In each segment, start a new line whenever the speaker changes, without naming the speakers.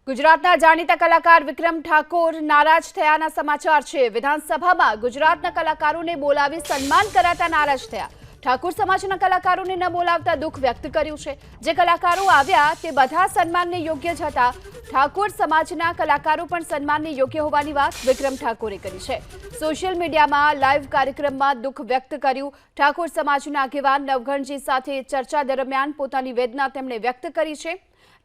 ગુજરાતના જાણીતા કલાકાર વિક્રમ ઠાકોર નારાજ થયાના સમાચાર છે। વિધાનસભામાં ગુજરાતના કલાકારોને બોલાવી સન્માન કરાતા નારાજ થયા। ઠાકોર સમાજના કલાકારોને ન બોલાવતા દુઃખ વ્યક્ત કર્યું છે। જે કલાકારો આવ્યા તે બધા સન્માનને યોગ્ય જ હતા। ઠાકોર સમાજના કલાકારો પણ સન્માનને યોગ્ય હોવાની વાત વિક્રમ ઠાકોરે કરી છે। સોશિયલ મીડિયામાં લાઈવ કાર્યક્રમમાં દુઃખ વ્યક્ત કર્યું। ઠાકોર સમાજના આગેવાન નવઘણજી સાથે ચર્ચા દરમિયાન પોતાની વેદના તેમણે વ્યક્ત કરી છે।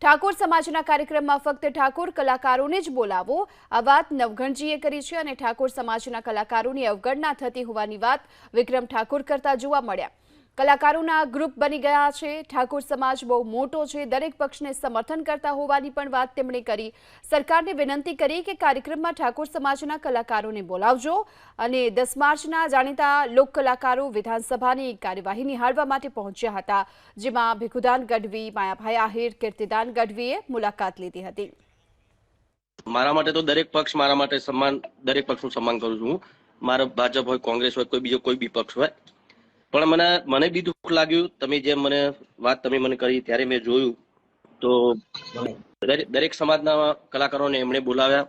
ઠાકોર સમાજના કાર્યક્રમમાં ફક્ત ઠાકોર કલાકારોને જ બોલાવો આ વાત નવઘણજીએ કરી છે અને ઠાકોર સમાજના કલાકારોની અવગણના થતી હોવાની વાત વિક્રમ ઠાકોર કરતા જોવા મળ્યા। કલાકારોના ગ્રુપ બની ગયા છે। ઠાકોર સમાજ બહુ મોટો છે, દરેક પક્ષને સમર્થન કરતા હોવાની પણ વાત તેમણે કરી। સરકારને વિનંતી કરી કે કાર્યક્રમમાં ઠાકોર સમાજના કલાકારોને બોલાવજો અને 10 માર્ચના જાણીતા લોક કલાકારો વિધાનસભાની કાર્યવાહી નિહાળવા માટે પહોંચ્યા હતા, જેમાં ભીખુદાન ગઢવી, માયાભાઈ આહિર, કીર્તિદાન ગઢવીએ મુલાકાત લીધી હતી।
મારા માટે તો દરેક પક્ષ મારા માટે સન્માન, દરેક પક્ષનું સન્માન કરું છું। મારો ભાજપ હોય, કોંગ્રેસ હોય, કોઈ બીજો કોઈ બી પક્ષ હોય, પણ મને બી દુઃખ લાગ્યું। તમે જેમ મને કરી ત્યારે મેં જોયું તો દરેક સમાજના કલાકારોને એમણે બોલાવ્યા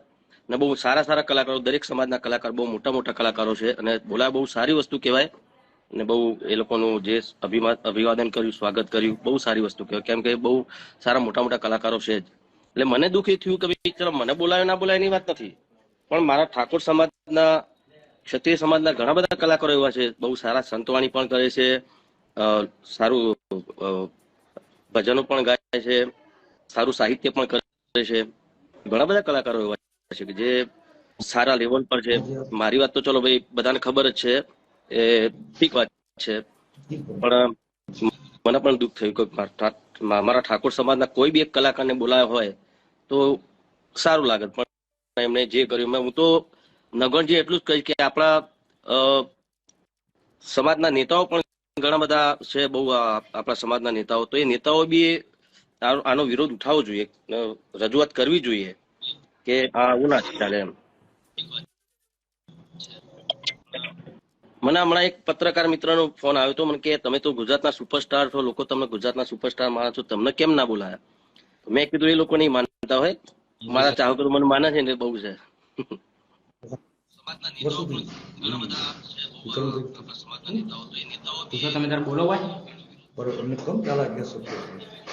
અને બહુ સારા કલાકારો, દરેક સમાજના કલાકાર બહુ મોટા કલાકારો છે અને બોલાવ્યા, બહુ સારી વસ્તુ કહેવાય। અને બહુ એ લોકોનું જે અભિવાદન કર્યું, સ્વાગત કર્યું, બહુ સારી વસ્તુ કહેવાય, કેમ કે બહુ સારા મોટા કલાકારો છે જ। એટલે મને દુઃખ એ થયું કે ભાઈ ચલો મને બોલાવે ના બોલાવે એની વાત નથી, પણ મારા ઠાકોર સમાજના, ક્ષત્રિય સમાજના ઘણા બધા કલાકારો એવા છે, બહુ સારા સંતવાણી પણ કરે છે, સારું ભજનો પણ ગાય છે, સારું સાહિત્ય પણ કરે છે। ઘણા બધા કલાકારો એવા છે કે જે સારા લેવલ પર છે। મારી વાત તો ચલો ભાઈ બધાને ખબર જ છે, એ ઠીક વાત છે, પણ મને પણ દુઃખ થયું કે મારા ઠાકોર સમાજના કોઈ બી એક કલાકારને બોલાવ્યા હોય તો સારું લાગે, પણ એમણે જે કર્યું, હું તો નગણજી એટલું જ કહીશ કે આપણા સમાજના નેતાઓ પણ ઘણા બધા છે, બહુ આપણા સમાજના નેતાઓ, તો એ નેતાઓ બી આનો વિરોધ ઉઠાવવો જોઈએ, રજૂઆત કરવી જોઈએ કે આવું ના ચાલે એમ। મને હમણાં એક પત્રકાર મિત્રનો ફોન આવ્યો હતો, મને કે તમે તો ગુજરાતના સુપરસ્ટાર છો, લોકો તમને ગુજરાતના સુપરસ્ટાર માનો છો, તમને કેમ ના બોલાયા? મેં કીધું એ લોકો નહીં માનતા હોય, મારા ચાહકો તો મને માને છે ને, બહુ છે।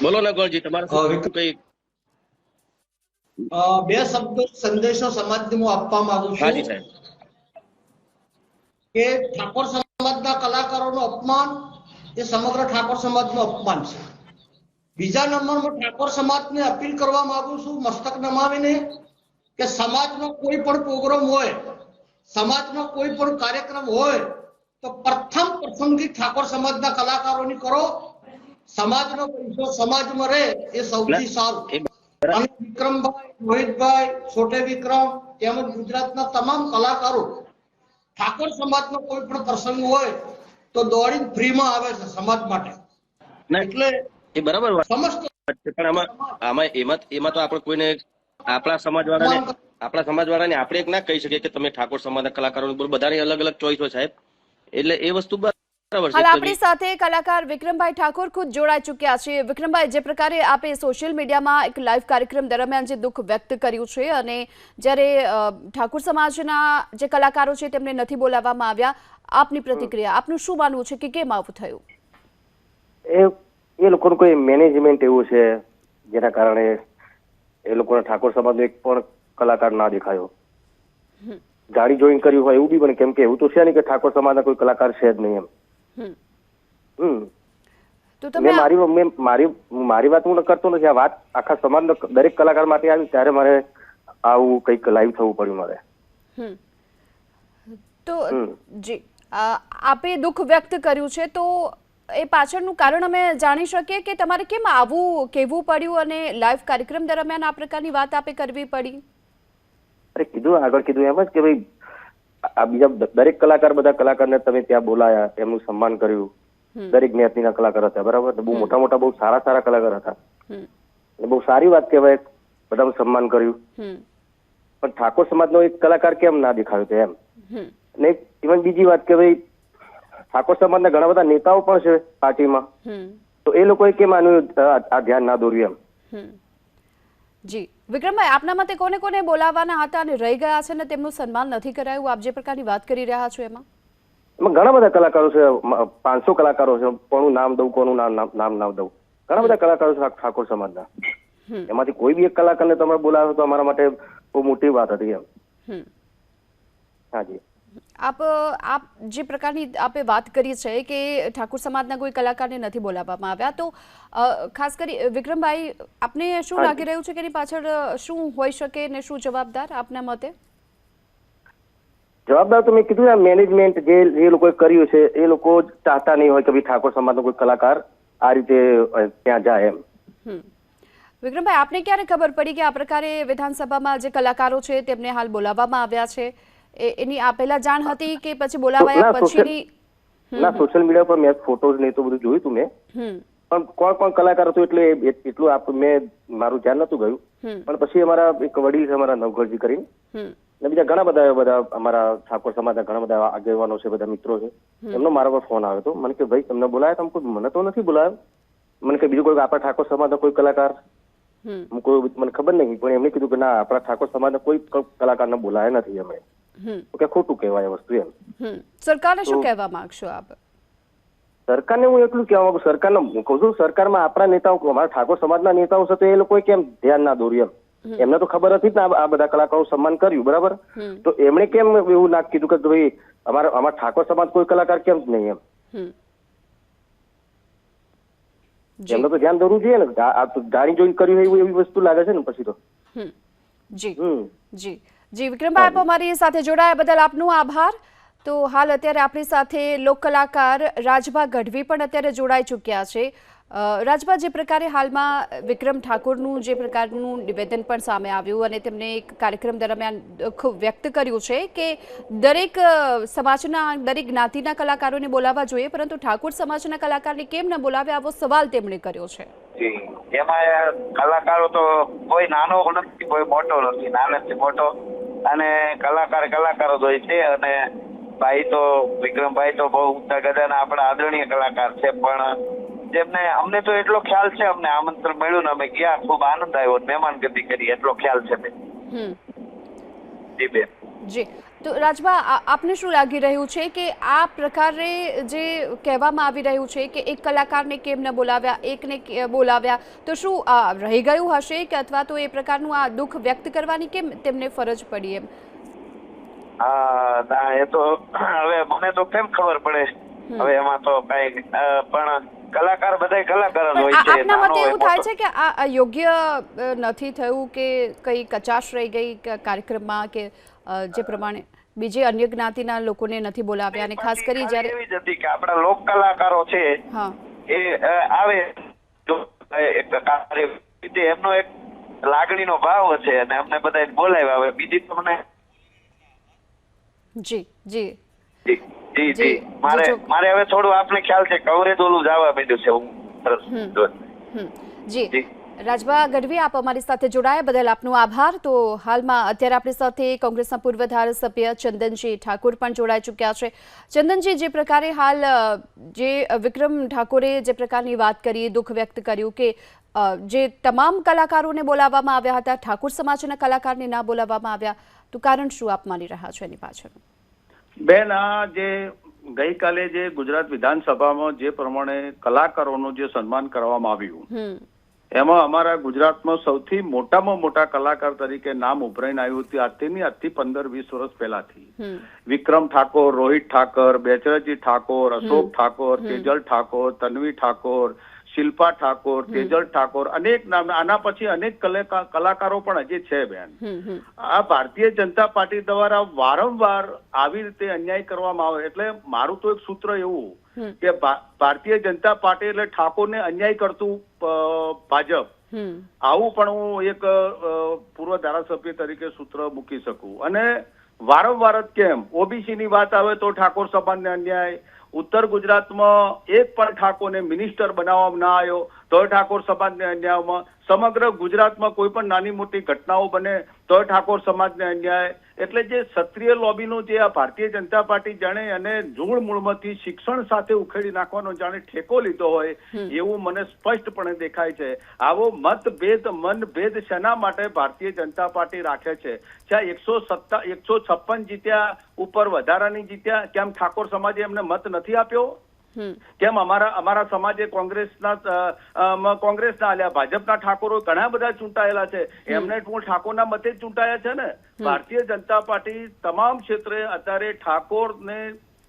બોલો ને ગોળજી, તમારે કઈ
બે શબ્દો સંદેશો સમાજને હું આપવા માંગુ છું।
હાજી સાહેબ।
કે ઠાકોર સમાજના કલાકારોનું અપમાન એ સમગ્ર ઠાકોર સમાજનું અપમાન છે। બીજા નંબરમાં ઠાકોર સમાજને અપીલ કરવા માંગુ છું મસ્તક નમાવીને કે સમાજનો કોઈ પણ પ્રોગ્રામ હોય, સમાજનો કોઈ પણ કાર્યક્રમ હોય તો પ્રથમ પસંદગી ઠાકોર સમાજના કલાકારોની કરો। સમાજનો પૈસો સમાજમાં રહે એ સૌથી સારું। અને વિક્રમભાઈ, રોહિતભાઈ, છોટે વિક્રમ તેમજ ગુજરાતના તમામ કલાકારો ઠાકોર સમાજનો કોઈ પણ પ્રસંગ હોય તો દોડીને ફ્રીમાં આવે છે સમાજ માટે। એટલે
એ બરાબર વાત
સમસ્ત
છે, પણ એમાં તો આપણે કોઈને આપણા સમાજવાળાને આપણે એક ના કહી શકીએ કે તમે ઠાકોર સમાજના કલાકારો, બધાની અલગ અલગ ચોઈસ હોય સાહેબ, એટલે એ વસ્તુ બરાબર છે।
હાલ આપણી સાથે કલાકાર વિક્રમભાઈ ઠાકોર ખુદ જોડાઈ ચૂક્યા છે। વિક્રમભાઈ, જે પ્રકારે આપે સોશિયલ મીડિયામાં એક લાઈવ કાર્યક્રમ દરમિયાન જે દુઃખ વ્યક્ત કર્યું છે અને જ્યારે ઠાકોર સમાજના જે કલાકારો છે તેમને નથી બોલાવવામાં આવ્યા, આપની પ્રતિક્રિયા, આપનું શું માનવું છે કે કેમ આવું થયું?
એ લોકોનું કોઈ મેનેજમેન્ટ એવું છે જેના કારણે એ લોકોના ઠાકોર સમાજનો એક પણ કલાકાર ના દેખાયો। ગાડી જોઈન કર્યું હોય એવું બી બને, કેમ કે એવું તો છે નહીં કે ઠાકોર સમાજના કોઈ કલાકાર છે જ નહીં એમ। મારી વાત હું કરતો નથી, આ વાત આખા સમાજનો દરેક કલાકાર માટે આવી, ત્યારે મારે આવું કંઈક લાઈવ થવું પડ્યું મારે।
તો જી, આપે દુઃખ વ્યક્ત કર્યું છે, તો એ પાછળનું કારણ અમે જાણી શકીએ કે તમારે કેમ આવું કહેવું પડ્યું અને લાઈવ કાર્યક્રમ દરમિયાન આ પ્રકારની વાત આપે કરવી પડી?
અરે કીધું, આગળ કીધું એમ જ કે ભાઈ આ બીજા દરેક કલાકાર, બધા કલાકારને તમે ત્યાં બોલાયા, એમનું સન્માન કર્યું, દરેક જ્ઞાતિના કલાકાર હતા, બરાબર, બહુ મોટા બહુ સારા કલાકાર હતા, બહુ સારી વાત કહેવાય, બધાનું સન્માન કર્યું, પણ ઠાકોર સમાજનો એક કલાકાર કેમ ના દેખાયો એમ? ને ઇવન બીજી વાત કે ભાઈ ઠાકોર સમાજના ઘણા બધા નેતાઓ પણ છે પાર્ટીમાં, તો એ લોકોએ કેમ આનું આ ધ્યાન ના દોર્યું એમ?
જી વિક્રમભાઈ, આપના મતે કોને કોને બોલાવવાના હતા અને રહી ગયા છે ને તેમનું સન્માન નથી કરાયું, આપ જે પ્રકારની વાત કરી રહ્યા છો એમાં?
એમાં ઘણા બધા કલાકારો છે, 500 કલાકારો છે, કોનું નામ દઉં કોનું નામ દઉં, ઘણા બધા કલાકારો છે ઠાકોર સમાજના. એમાંથી કોઈ બી એક કલાકારને તમે બોલાવો તો અમારા માટે બહુ મોટી વાત હતી એમ. હાજી,
આપ જે પ્રકારની આપે વાત કરી છે કે ઠાકોર સમાજના કોઈ કલાકારને નથી બોલાવવામાં આવ્યા, તો ખાસ કરી વિક્રમભાઈ આપને શું લાગી રહ્યું છે કે એની પાછળ શું હોઈ શકે ને શું જવાબદાર આપના મતે?
જવાબદાર તો મેં કીધું ને, મેનેજમેન્ટ જે લોકોએ કર્યું છે એ લોકો ચાહતા નહીં હોય કે ભાઈ ઠાકોર સમાજનો કોઈ કલાકાર આ રીતે ત્યાં જાય એમ.
વિક્રમભાઈ, આપને ક્યારે ખબર પડી કે આ પ્રકારે વિધાનસભામાં જે કલાકારો છે તેમને હાલ બોલાવવામાં આવ્યા છે? એની આ પહેલા જાણ હતી કે પછી બોલાવાયા પછીની?
ના, સોશિયલ મીડિયા પર મેં ફોટોઝ ને તો બધું જોયું હતું મેં, પણ કોણ કલાકાર હતું એટલે એટલું મેં મારું ધ્યાન નતું ગયું. પણ પછી અમારા એક વડીલ છે અમારા નવઘરજી કરીને, ને બીજા ઘણા બધા અમારા ઠાકોર સમાજના ઘણા બધા આગેવાનો છે, બધા મિત્રો છે, એમનો મારા પર ફોન આવ્યો હતો. મને કે ભાઈ તમને બોલાયા? તમે મને તો નથી બોલાયો. મને કે બીજું કોઈ આપણા ઠાકોર સમાજના કોઈ કલાકાર? કોઈ મને ખબર નહીં, પણ એમણે કીધું કે ના, આપણા ઠાકોર સમાજના કોઈ કલાકારને બોલાયા નથી અમે. કે ખોટું કહેવાય વસ્તુ એમ.
સરકારને શું કહેવા માંગશો આપ?
સરકારને હું એટલું કહેવા માંગુ, સરકારને હું કહું છું, સરકારમાં આપણા નેતાઓ, અમારા ઠાકોર સમાજના નેતાઓ છે, તો એ લોકોએ કેમ ધ્યાન ના દોર્યું એમ? એમને તો ખબર હતી ને આ બધા કલાકારો સન્માન કર્યું, બરાબર, તો એમણે કેમ એવું ના કીધું કે ભાઈ અમારા ઠાકોર સમાજ કોઈ કલાકાર કેમ નહીં એમ? એમને તો ધ્યાન દોરવું જોઈએ ને. આ તો જાણી જોઈને કર્યું એવી વસ્તુ લાગે છે ને પછી તો.
જી વિક્રમભાઈ, આપ અમારી સાથે જોડાયા બદલ આપનો આભાર. તો હાલ અત્યારે આપણી સાથે લોક કલાકાર રાજભા ગઢવી પણ અત્યારે જોડાઈ ચૂક્યા છે. રાજભા, જે પ્રકારે હાલમાં વિક્રમ ઠાકોરનું જે પ્રકારનું નિવેદન પણ સામે આવ્યું અને તેમણે એક કાર્યક્રમ દરમિયાન ખૂબ વ્યક્ત કર્યું છે કે દરેક સમાજના, દરેક જ્ઞાતિના કલાકારોને બોલાવવા જોઈએ, પરંતુ ઠાકોર સમાજના કલાકારને કેમ ન બોલાવ્યા, આવો સવાલ તેમણે કર્યો છે.
એમાં કલાકારો તો કોઈ નાનો નથી, કોઈ મોટો નથી, નાનેથી મોટો, અને કલાકાર જ હોય છે. અને ભાઈ તો વિક્રમભાઈ તો બહુ ઊંચા ગદાના આપણા આદરણીય કલાકાર છે, પણ જેમને અમને તો એટલો ખ્યાલ છે, અમને આમંત્રણ મળ્યું ને અમે ગયા, ખૂબ આનંદ આવ્યો, મહેમાનગતિ કરી, એટલો ખ્યાલ છે બેન. જી બેન. જી,
તો રાજભા, આપને શું લાગી રહ્યું છે કે આ પ્રકારે જે કહેવામાં આવી રહ્યું છે કે એક કલાકારને કેમ ન બોલાવ્યા, એકને બોલાવ્યા, તો શું રહી ગયું હશે કે અથવા તો એ પ્રકારનું આ દુઃખ વ્યક્ત કરવાની કેમ તેમને ફરજ પડી એમ?
ના, એ તો હવે મને તો કેમ ખબર પડે, હવે એમાં તો કઈ, પણ કલાકાર બધા કલાકાર જ હોય છે.
આપના મતે એવું થાય છે કે આ યોગ્ય નથી થયું કે કઈ કચાશ રહી ગઈ કાર્યક્રમમાં, કે જે પ્રમાણે બીજે અન્ય જ્ઞાતિના લોકોને નથી બોલાવ્યા, અને ખાસ કરી જ્યારે
એવી જ હતી કે આપણા લોક કલાકારો છે એ આવે તો એક કાર્ય એમનો એક લાગણીનો ભાવ છે અને અમને બધા બોલાવ્યા. હવે બીજી તો મને મારે હવે થોડું આપને ખ્યાલ છે કવરેજ ઓલું જવા માંડ્યું છે.
જી રાજભા ગઢવી, આપ અમારી સાથે જોડાયા બદલ આપનો આભાર. તો હાલમાં અત્યારે આપણી સાથે કોંગ્રેસના પૂર્વ ધારાસભ્ય ચંદનજી ઠાકોર પણ જોડાઈ ચૂક્યા છે. ચંદનજી, જે પ્રકારે હાલ જે વિક્રમ ઠાકોરે જે પ્રકારની વાત કરી, દુઃખ વ્યક્ત કર્યું કે જે તમામ કલાકારોને બોલાવવામાં આવ્યા હતા, ઠાકોર સમાજના કલાકારને ના બોલાવવામાં આવ્યા, તો કારણ શું આપ માની રહ્યા છો એની પાછળ?
બેન, આ જે ગઈકાલે જે ગુજરાત વિધાનસભામાં જે પ્રમાણે કલાકારોનું જે સન્માન કરવામાં આવ્યું, એમાં અમારા ગુજરાતમાં સૌથી મોટામાં મોટા કલાકાર તરીકે નામ ઉભરાઈને આવ્યું હતું આજથી 15-20 વર્ષ પહેલાથી. વિક્રમ ઠાકોર, રોહિત ઠાકોર, બેચરાજી ઠાકોર, અશોક ઠાકોર, તેજલ ઠાકોર, તન્વી ઠાકોર, શિલ્પા ઠાકોર, તેજલ ઠાકોર, અનેક નામ, આના પછી અનેક કલાકારો પણ હજી છે બેન. આ ભારતીય જનતા પાર્ટી દ્વારા વારંવાર આવી રીતે અન્યાય કરવામાં આવે, એટલે મારું તો એક સૂત્ર એવું કે ભારતીય જનતા પાર્ટી એટલે ઠાકોરને અન્યાય કરતું ભાજપ, આવું પણ હું એક પૂર્વ ધારાસભ્ય તરીકે સૂત્ર મૂકી શકું. અને વારંવાર જ કેમ ઓબીસી ની વાત આવે તો ઠાકોર સમાજને અન્યાય, ઉત્તર ગુજરાતમાં એક પણ ઠાકોરને મિનિસ્ટર બનાવવામાં ના આવ્યો તો ઠાકોર સમાજને અન્યાયમાં, સમગ્ર ગુજરાતમાં કોઈ પણ નાની મોટી ઘટનાઓ બને તો ઠાકોર સમાજને અન્યાય, એટલે જે ક્ષત્રિય લોબીનો જે આ ભારતીય જનતા પાર્ટી જાણે અને મૂળ મૂળમાંથી શિક્ષણ સાથે ઉખેડી નાખવાનો જાણે ઠેકો લીધો હોય એવું મને સ્પષ્ટપણે દેખાય છે. આવો મતભેદ મનભેદ શેના માટે ભારતીય જનતા પાર્ટી રાખે છે? જ્યાં 156 જીત્યા ઉપર વધારાની જીત્યા, કેમ ઠાકોર સમાજે એમને મત નથી આપ્યો? કેમ અમારા સમાજે કોંગ્રેસના આલ્યા? ભાજપના ઠાકોરો ઘણા બધા ચૂંટાયેલા છે, એમને ઠાકોરના મતે જ ચૂંટાયા છે ને. ભારતીય જનતા પાર્ટી તમામ ક્ષેત્રે અત્યારે ઠાકોરને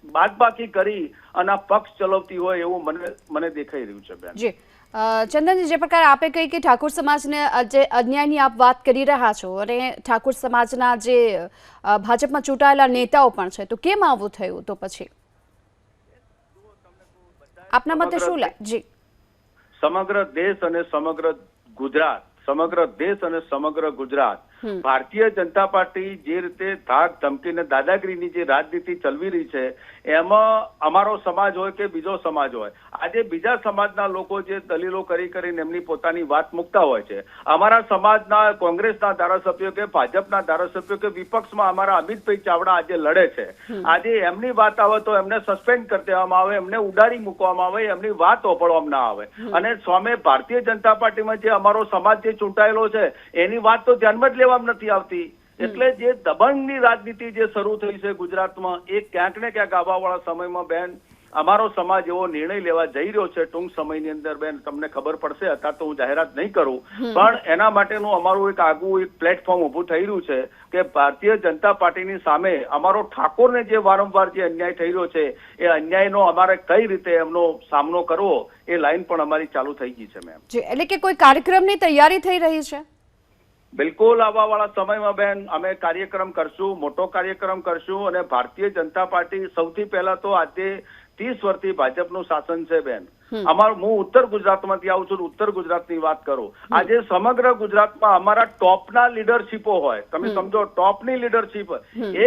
બાદબાકી કરી અને પક્ષ ચલાવતી હોય એવું મને દેખાઈ રહ્યું છે બેન.
જી ચંદનજી, જે પ્રકારે આપે કહી કે ઠાકોર સમાજને જે અન્યાયની આપ વાત કરી રહ્યા છો અને ઠાકોર સમાજના જે ભાજપમાં ચૂંટાયેલા નેતાઓ પણ છે, તો કેમ આવું થયું? તો પછી આપના મતે શું જી?
સમગ્ર દેશ અને સમગ્ર ગુજરાત ભારતીય જનતા પાર્ટી જે રીતે ધાક ધમકીને દાદાગીરીની જે રાજનીતિ ચલવી રહી છે, એમાં અમારો સમાજ હોય કે બીજો સમાજ હોય, આજે બીજા સમાજના લોકો જે દલીલો કરીને એમની પોતાની વાત મૂકતા હોય છે, અમારા સમાજના કોંગ્રેસના ધારાસભ્યો કે ભાજપના ધારાસભ્યો કે વિપક્ષમાં અમારા અમિતભાઈ ચાવડા આજે લડે છે, આજે એમની વાત આવે તો એમને સસ્પેન્ડ કરી દેવામાં આવે, એમને ઉડાડી મૂકવામાં આવે, એમની વાત ઓપડવામાં ના આવે, અને સામે ભારતીય જનતા પાર્ટીમાં જે અમારો સમાજ જે ચૂંટાયેલો છે એની વાત તો ધ્યાનમાં જ લેવામાં નથી આવતી. એટલે જે દબંગની રાજનીતિ જે શરૂ થઈ છે ગુજરાતમાં, એ ક્યાંક ને ક્યાંક આવવાવાળા સમયમાં બેન અમારો સમાજ એવો નિર્ણય લેવા જઈ રહ્યો છે ટૂંક સમયની અંદર. બેન તમને ખબર પડશે, અત્યારે તો હું જાહેરાત નહીં કરું, પણ એના માટેનું અમારું એક આગવું એક પ્લેટફોર્મ ઉભું થઈ રહ્યું છે કે ભારતીય જનતા પાર્ટીની સામે અમારો ઠાકોરને જે વારંવાર જે અન્યાય થઈ રહ્યો છે, એ અન્યાયનો અમારે કઈ રીતે એમનો સામનો કરવો એ લાઈન પણ અમારી ચાલુ થઈ ગઈ છે મેમ.
એટલે કે કોઈ કાર્યક્રમની તૈયારી થઈ રહી છે?
બિલકુલ, આવવાવાળા સમયમાં બેન અમે કાર્યક્રમ કરશું, મોટો કાર્યક્રમ કરશું, અને ભારતીય જનતા પાર્ટી સૌથી પહેલા તો આજે 30 વર્ષથી ભાજપનું શાસન છે બેન. હું ઉત્તર ગુજરાતમાંથી આવું છું, ઉત્તર ગુજરાતની વાત કરું. આજે સમગ્ર ગુજરાતમાં અમારા ટોપના લીડરશીપો હોય, તમે સમજો ટોપની લીડરશીપ,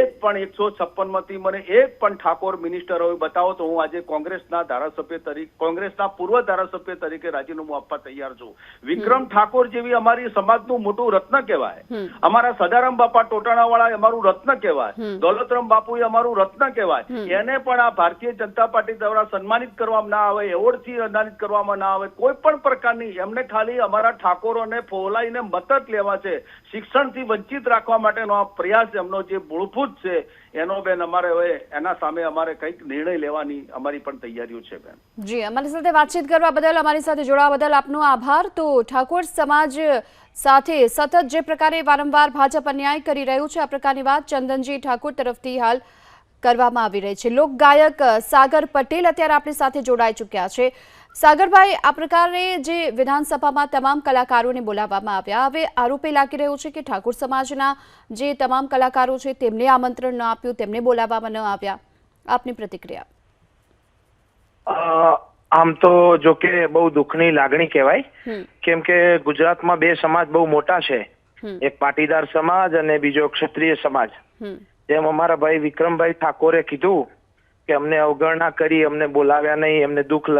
એક પણ 156 માંથી મને એક પણ ઠાકોર મિનિસ્ટર હોય બતાવો તો હું આજે કોંગ્રેસના ધારાસભ્ય તરીકે, કોંગ્રેસના પૂર્વ ધારાસભ્ય તરીકે રાજીનામું આપવા તૈયાર છું. વિક્રમ ઠાકોર જેવી અમારી સમાજનું મોટું રત્ન કહેવાય, અમારા સદારામ બાપા ટોટાણાવાળા અમારું રત્ન કહેવાય, દોલતરામ બાપુ અમારું રત્ન કહેવાય, એને પણ આ ભારતીય જનતા પાર્ટી દ્વારા સન્માનિત કરવામાં ના આવે, એવોર્ડથી સન્માનિત કરવામાં ના આવે, કોઈ પણ પ્રકારની. એમને ખાલી અમારા ઠાકોરોને ફોલાઈને મત જ લેવા છે, શિક્ષણથી વંચિત રાખવા માટેનો આ પ્રયાસ એમનો જે મૂળભૂત છે એનો બેન અમારે હવે એના સામે અમારે કંઈક નિર્ણય લેવાની અમારી પણ તૈયારીઓ છે બેન.
જી, અમારી સાથે વાતચીત કરવા બદલ, અમારી સાથે જોડાવા બદલ આપનો આભાર. તો ઠાકોર સમાજ સાથે સતત જે પ્રકારે વારંવાર ભાજપ અન્યાય કરી રહ્યું છે, આ પ્રકારની વાત ચંદનજી ઠાકોર તરફથી હાલ કરવામાં આવી રહી છે. લોકગાયક સાગર પટેલ અત્યારે આપણી સાથે જોડાઈ ચૂક્યા છે. સાગરભાઈ, આ પ્રકારે જે વિધાનસભામાં તમામ કલાકારોને બોલાવવામાં આવ્યા, હવે આરોપ એ લાગી રહ્યો છે કે ઠાકોર સમાજના જે તમામ કલાકારો છે તેમને આમંત્રણ ન આપ્યું, તેમને બોલાવવામાં ન આવ્યા. આપની પ્રતિક્રિયા?
આમ તો જો કે બહુ દુઃખની લાગણી કહેવાય, કેમ કે ગુજરાતમાં બે સમાજ બહુ મોટા છે, એક પાટીદાર સમાજ અને બીજો ક્ષત્રિય સમાજ. જેમ અમારા ભાઈ વિક્રમભાઈ ઠાકોરે કીધું કે અમને અવગણના કરી, અમને બોલાવ્યા નહીં, એમને દુઃખ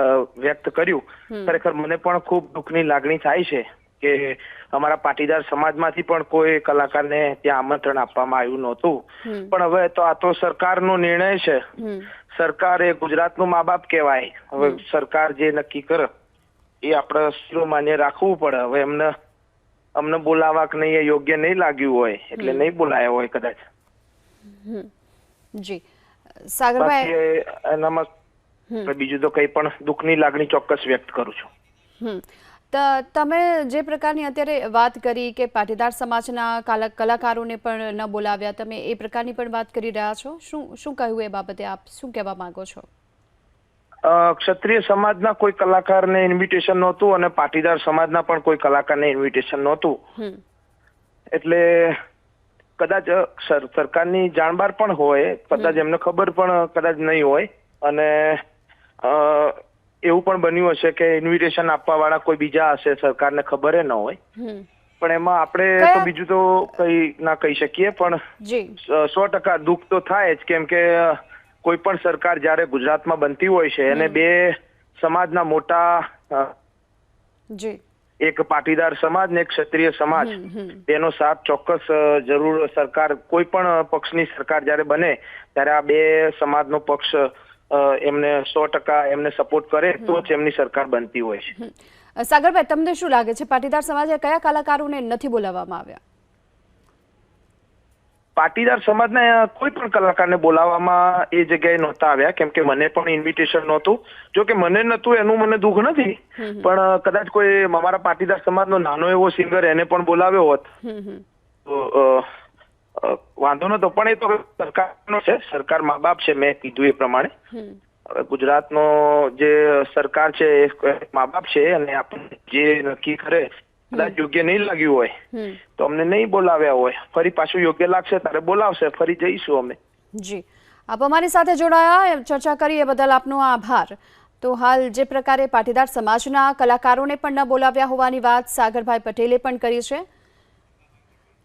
વ્યક્ત કર્યું, ખરેખર મને પણ ખૂબ દુઃખની લાગણી થાય છે કે અમારા પાટીદાર સમાજમાંથી પણ કોઈ કલાકારને ત્યાં આમંત્રણ આપવામાં આવ્યું નહોતું. પણ હવે તો આ તો સરકારનો નિર્ણય છે. સરકાર એ ગુજરાતનું મા બાપ કહેવાય. હવે સરકાર જે નક્કી કરે એ આપણે શિરોમાન્ય રાખવું પડે. હવે અમને બોલાવવા કે નહીં એ યોગ્ય નહીં લાગ્યું હોય એટલે નહીં બોલાયા હોય કદાચ.
જી સાગરભાઈ,
એનામાં બીજું તો કઈ પણ દુઃખની લાગણી ચોક્કસ વ્યક્ત કરું છું.
તમે જે પ્રકારની અત્યારે વાત કરી કે પાટીદાર સમાજના કલાકારોને પણ ન બોલાવ્યા, તમે એ પ્રકારની પણ વાત કરી રહ્યા છો, શું કહ્યું એ બાબતે આપ શું કહેવા માંગો છો?
ક્ષત્રિય સમાજના કોઈ કલાકારને ઇન્વિટેશન નહોતું અને પાટીદાર સમાજના પણ કોઈ કલાકારને ઇન્વિટેશન નહોતું. એટલે કદાચ સરકારની જાણબાર પણ હોય, કદાચ એમને ખબર પણ કદાચ નહીં હોય, અને એવું પણ બન્યું હશે કે ઇન્વિટેશન આપવા વાળા કોઈ બીજા હશે, સરકારને ખબર ન હોય. પણ એમાં આપણે તો બીજું તો કઈ ના કહી શકીએ, પણ 100% દુઃખ તો થાય જ, કેમ કે કોઈ પણ સરકાર જયારે ગુજરાતમાં બનતી હોય છે એને બે સમાજના મોટા એક પાટીદાર સમાજ ને એક ક્ષત્રિય સમાજ, તેનો સાથ ચોક્કસ જરૂર સરકાર, કોઈ પણ પક્ષની સરકાર જ્યારે બને ત્યારે આ બે સમાજનો પક્ષ એમને 100% એમને સપોર્ટ કરે તો જ એમની સરકાર બનતી હોય છે.
સાગરભાઈ, તમને શું લાગે છે પાટીદાર સમાજે કયા કલાકારોને નથી બોલાવવામાં આવ્યા?
પાટીદાર સમાજના કોઈ પણ કલાકારને બોલાવવામાં એ જગ્યાએ નહોતા આવ્યા, કેમ કે મને પણ ઇન્વિટેશન નહોતું. જો કે મને નહોતું એનું મને દુઃખ નથી, પણ કદાચ કોઈ અમારા પાટીદાર સમાજનો નાનો એવો સિંગર એને પણ બોલાવ્યો હોત તો વાંધો નતો. પણ એ તો સરકારનો છે, સરકાર મા બાપ છે, મેં કીધું એ પ્રમાણે. હવે ગુજરાતનો જે સરકાર છે એ મા બાપ છે, અને આપણે જે નક્કી કરે કદાચ યોગ્ય નહીં લાગ્યું હોય તો અમને નહીં બોલાવ્યા હોય, ફરી પાછું યોગ્ય લાગશે ત્યારે બોલાવશે, ફરી જઈશું અમે.
જી, આપ અમારી સાથે જોડાયા, ચર્ચા કરી એ બદલ આપનો આભાર. તો હાલ જે પ્રકારે પાટીદાર સમાજના કલાકારોને પણ ન બોલાવ્યા હોવાની વાત સાગરભાઈ પટેલે પણ કરી છે.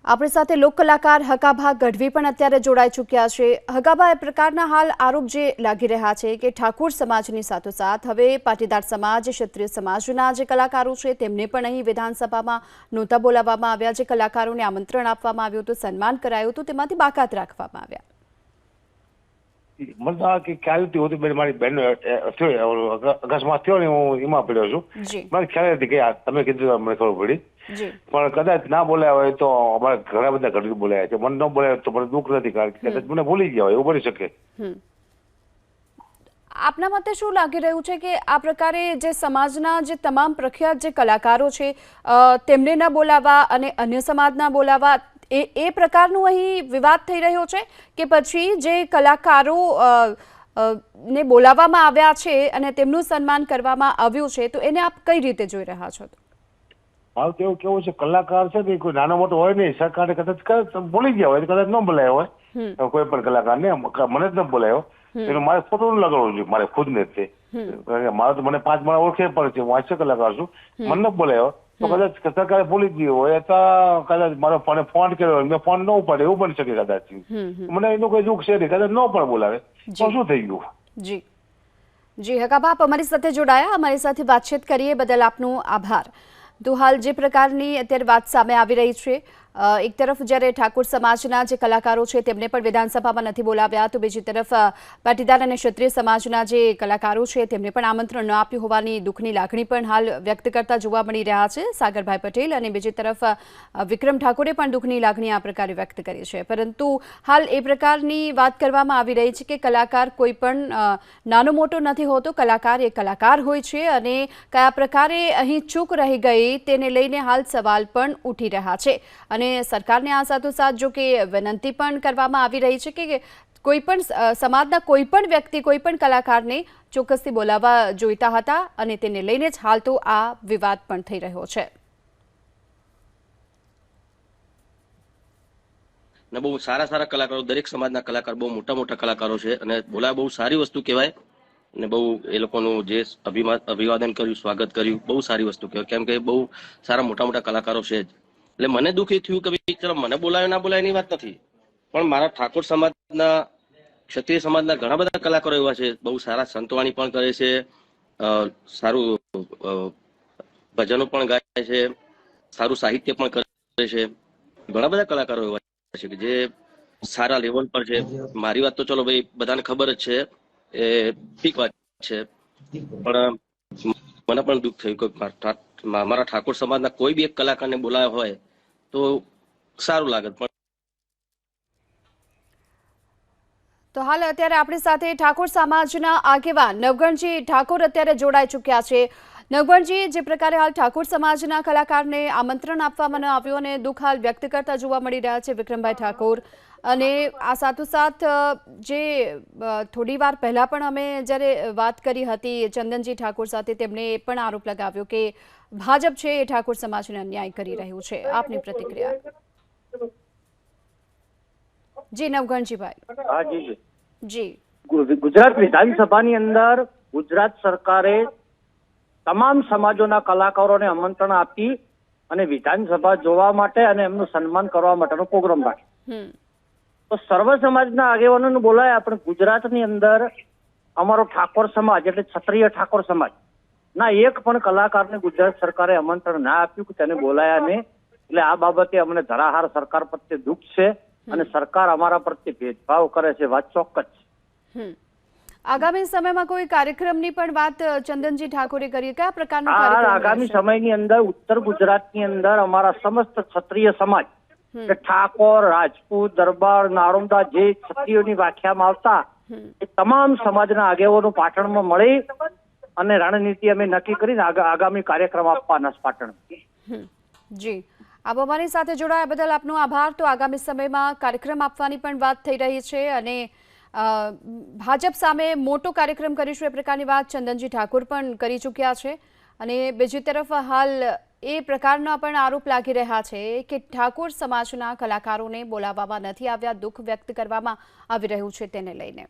આપણી સાથે લોક કલાકાર હકાભા ગઢવી પણ અત્યારે જોડાઈ ચૂક્યા છે. હકાભા, એ પ્રકારના હાલ આરોપ જે લાગી રહ્યા છે કે ઠાકોર સમાજની સાથોસાથ હવે પાટીદાર સમાજ, ક્ષત્રિય સમાજના જે કલાકારો છે તેમને પણ અહીં વિધાનસભામાં નહોતા બોલાવવામાં આવ્યા. જે કલાકારોને આમંત્રણ આપવામાં આવ્યું હતું, સન્માન કરાયું હતું, તેમાંથી બાકાત રાખવામાં આવ્યા.
મને તો ખ્યાલ નથી હોતી, મારી બેન અકસ્માત થયો ને હું એમાં પડ્યો છું. મને ખ્યાલ નથી કે તમે કીધું મને ખબર પડી, પણ કદાચ ના બોલાયા હોય તો અમારે ઘણા બધા ઘડી બોલાયા છે. મને ન બોલાય તો મને દુઃખ નથી, કારણ કે કદાચ મને ભૂલી ગયા હોય, એવું બની શકે.
આપના મતે શું લાગી રહ્યું છે કે આ પ્રકારે જે સમાજના જે તમામ પ્રખ્યાત જે કલાકારો છે તેમને ન બોલાવવા અને અન્ય સમાજના બોલાવવા, એ પ્રકારનું અહીં વિવાદ થઈ રહ્યો છે કે પછી જે કલાકારો ને બોલાવવામાં આવ્યા છે અને તેમનું સન્માન કરવામાં આવ્યું છે તો એને આપ કઈ રીતે જોઈ રહ્યા છો?
મારું તો એવું કેવું છે, કલાકાર છે ને કોઈ નાનો મોટો હોય નહીં, સરકારે કદાચ બોલી ગયા હોય, કદાચ ન બોલાયો હોય કોઈ પણ કલાકારને, મને જ ન બોલાયો એનું મારે ફોટો લગાડવું જોઈએ, મારે ખુદ ને જ છે. મારે તો મને 5 માળા ઓળખે પણ છે, હું હાસ્ય કલાકાર છું, મને ન બોલાયો તો કદાચ સરકારે બોલી ગયું હોય, અથવા કદાચ મારો ફોન કર્યો હોય, મેં ફોન ન ઉપાડે, એવું બની શકે કદાચ. મને એનું કોઈ દુઃખ છે નહીં, કદાચ ન પણ બોલાવે તો શું થઈ ગયું.
જી જી, હકાભા, આપ અમારી સાથે જોડાયા, અમારી સાથે વાતચીત કરીએ બદલ આપનો આભાર. તો હાલ જે પ્રકારની અત્યારે વાત સામે આવી રહી છે, એક તરફ જ્યારે ઠાકોર સમાજના જે કલાકારો છે તેમને પણ વિધાનસભામાં નથી બોલાવ્યા, તો બીજી તરફ પાટીદાર અને ક્ષત્રિય સમાજના જે કલાકારો છે તેમને પણ આમંત્રણ ન આપ્યું હોવાની દુઃખની લાગણી પણ હાલ વ્યક્ત કરતા જોવા મળી રહ્યા છે સાગરભાઈ પટેલ, અને બીજી તરફ વિક્રમ ઠાકોરે પણ દુઃખની લાગણી આ પ્રકારે વ્યક્ત કરી છે. પરંતુ હાલ એ પ્રકારની વાત કરવામાં આવી રહી છે કે કલાકાર કોઈ પણ નાનો મોટો નથી હોતો, કલાકાર એ કલાકાર હોય છે, અને કયા પ્રકારે અહીં ચૂક રહી ગઈ તેને લઈને હાલ સવાલ પણ ઉઠી રહ્યા છે. અને સરકારને આ સાથોસાથ જો કે વિનંતી પણ કરવામાં આવી રહી છે કે કોઈ પણ સમાજના કોઈ પણ વ્યક્તિ, કોઈ પણ કલાકારને ચોક્કસથી બોલાવવા જોઈતા હતા, અને તેને લઈને જ હાલ તો આ વિવાદ પણ થઈ રહ્યો છે.
ને બહુ સારા કલાકારો, દરેક સમાજના કલાકાર બહુ મોટા કલાકારો છે, અને બોલાવા બહુ સારી વસ્તુ કહેવાય. અને બહુ એ લોકોનું જે અભિવાદન કર્યું, સ્વાગત કર્યું, બહુ સારી વસ્તુ કહેવાય, કેમ કે બહુ સારા મોટા કલાકારો છે જ. એટલે મને દુઃખ એ થયું કે ભાઈ ચલો મને બોલાયો ના બોલાય એની વાત નથી, પણ મારા ઠાકોર સમાજના, ક્ષત્રિય સમાજના ઘણા બધા કલાકારો એવા છે, બહુ સારા સંતવાણી પણ કરે છે, સારું ભજનો પણ ગાય છે, સારું સાહિત્ય પણ કરે છે. ઘણા બધા કલાકારો એવા છે કે જે સારા લેવલ પર છે. મારી વાત તો ચલો ભાઈ બધાને ખબર જ છે, એ ઠીક વાત છે, પણ મને પણ દુઃખ થયું કે મારા ઠાકોર સમાજના કોઈ બી એક કલાકારને બોલાયો હોય તો સારું લાગે.
તો હાલ અત્યારે આપણી સાથે ઠાકોર સમાજના આગેવાન નવગણજી ઠાકોર અત્યારે જોડાઈ ચૂક્યા છે. નવગણજી, જે પ્રકારે હાલ ઠાકોર સમાજના કલાકારને આમંત્રણ આપવામાં ન આવ્યું અને દુઃખ હાલ વ્યક્ત કરતા જોવા મળી રહ્યા છે વિક્રમભાઈ ઠાકોર, અને આ સાથોસાથ જે થોડી વાર પહેલા પણ અમે જ્યારે વાત કરી હતી ચંદનજી ઠાકોર સાથે, તેમણે એ પણ આરોપ લગાવ્યો કે ભાજપ છે એ ઠાકોર સમાજને અન્યાય કરી રહ્યું છે. આપની પ્રતિક્રિયા? જી નવગણજીભાઈ.
હા જી
જી,
ગુજરાત વિધાનસભાની અંદર ગુજરાત સરકારે તમામ સમાજોના કલાકારોને આમંત્રણ આપી અને વિધાનસભા જોવા માટે અને એમનું સન્માન કરવા માટેનો પ્રોગ્રામ રાખ્યો. તો સર્વ સમાજના આગેવાનોને બોલાયા, પણ ગુજરાતની અંદર અમારો ઠાકોર સમાજ એટલે ક્ષત્રિય ઠાકોર સમાજ ના એક પણ કલાકારને ગુજરાત સરકારે આમંત્રણ ના આપ્યું કે તેને બોલાયા નહીં. એટલે આ બાબતે અમને ધરાહાર સરકાર પ્રત્યે દુઃખ છે અને સરકાર અમારા પ્રત્યે ભેદભાવ કરે છે, વાત ચોક્કસ છે.
આગામી સમયમાં કોઈ કાર્યક્રમની પણ વાત ચંદનજી ઠાકોરે કરી, કયા પ્રકારનો કાર્યક્રમ
આગામી સમયની અંદર ઉત્તર ગુજરાતની અંદર અમારા સમસ્ત ક્ષત્રિય સમાજ ઠાકોર, રાજપૂત, દરબાર, નારોમદા જે ક્ષત્રિયોની વ્યાખ્યામાં આવતા એ તમામ સમાજના આગેવાનો પાટણમાં મળી અને રણનીતિ અમે નક્કી કરીને આગામી કાર્યક્રમ આપવાના પાટણ.
જી, આપ અમારી સાથે જોડાયા બદલ આપનો આભાર. તો આગામી સમયમાં કાર્યક્રમ આપવાની પણ વાત થઈ રહી છે અને ભાજપ સામે મોટો કાર્યક્રમ કરીશું એ પ્રકારની વાત ચંદનજી ઠાકોર પણ કરી ચૂક્યા છે. અને બીજી તરફ હાલ એ પ્રકારના પણ આરોપ લાગી રહ્યા છે કે ઠાકોર સમાજના કલાકારોને બોલાવવામાં નથી આવ્યા, દુઃખ વ્યક્ત કરવામાં આવી રહ્યું છે તેને લઈને.